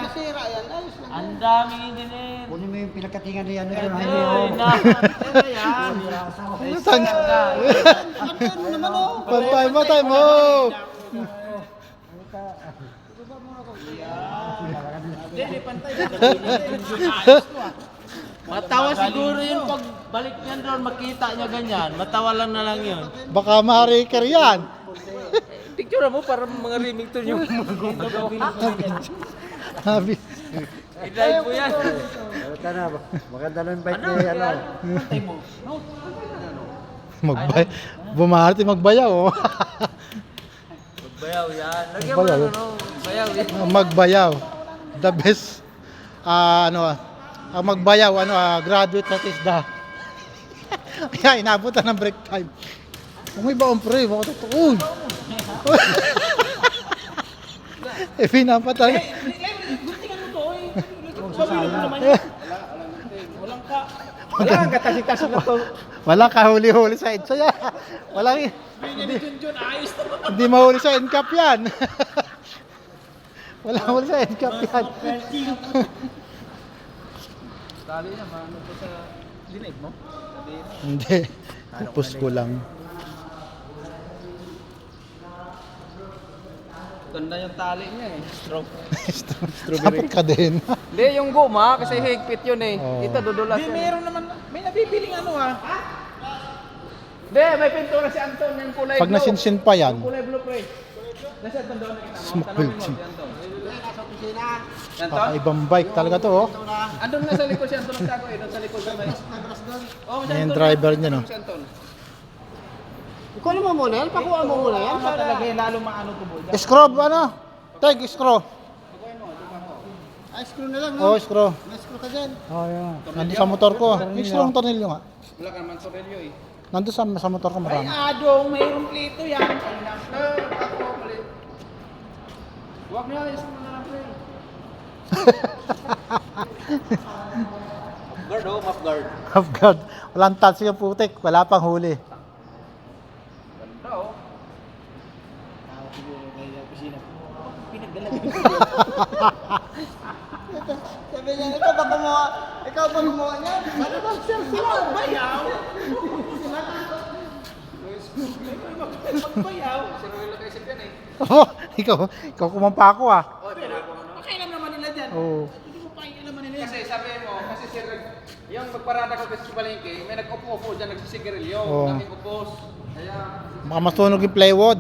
nasira yan. Ayos lang. Ang daming engineer. Kunin mo yung pinagkatingan ni ano yun. Ay, yan. Ano naman oh. Patay mo! Hindi, pantay. Matawa siguro yun pag balik niyan doon, makita niya ganyan. Matawa lang na lang yun. Baka ma-raker yan. Picture mo para mga riming to yung Sabi. i-drive mo yan. Baka na, maganda na yung bike ni ano. Pantay mo. No? Magbay. Bumahati magbayaw. Oh. Magbayaw yan. Lagyan mo Magbayaw. na ano, bayaw yan. Magbayaw. The best ang magbayaw graduate that is the kaya inabutan ng break time. May baon pre, baka totoo. Pinapatay. Guntingan mo to eh. Pabilo mo naman yan. Walang ka. Wala kang katasik-tasik na to. Wala kahuli-huli sa EDSA yan. Walang Junjun, ayos to. hindi mahuli sa NCAP yan. Wala huli sa NCAP yan. Tali na, maano to sa dinig mo? Hindi. Pupus ko lang. Ganda yung tali niya eh. Sapit ka din. Hindi, yung guma, kasi higpit yun eh. Oo. Ito, dudulas Hindi, yun. meron naman. May nabibiling ano ah. Hindi, may pintura si Anton, yung kulay Pag blue. nasinsin pa yan, Yung kulay blue, pre. Nasa Anton doon nakita mo. Smoke Tanongin mo bulging. si Anton. Nasa opisina. Anton? kakaibang bike talaga to. Oh. Andun na sa likod si Anton nagtago eh. Doon sa likod sa may. Oh, si Yan yung Anton. driver niya, no? Si Anton. Ikaw naman muna yan. Pakuha mo muna yan. Ano talaga yung lalo maano ko mo. Screw, Tag, screw. Ay, screw na lang Oh, no? screw. May screw ka dyan. Oh, yan. Nandun sa motor ko. Yung screw ng tornilyo nga. Wala ka naman sorelyo eh. Nandun sa motor ko Ay, marami. adong. Mayroong plito yan. Ako, mali. Huwag na, isip mo na lang, pre. Guard oh, map guard. Half guard. Walang touch yung putik. Wala pang huli. Ganda oh. Sabi niya, ikaw ba gumawa niyan? Ano ba, sir, sila bayaw? Magbayaw. Sino yung nakaisip yan eh? Oh, ikaw kumampa ako ah. Pakailan naman nila dyan. Oo. Hindi mo pakailan naman nila yan. Kasi sabi mo, kasi sir, yung magparada ko kasi sa palengke, may nag-upo-upo dyan, nagsisigarilyo, Oo. daming upos. Kaya, Baka masunog yung plywood.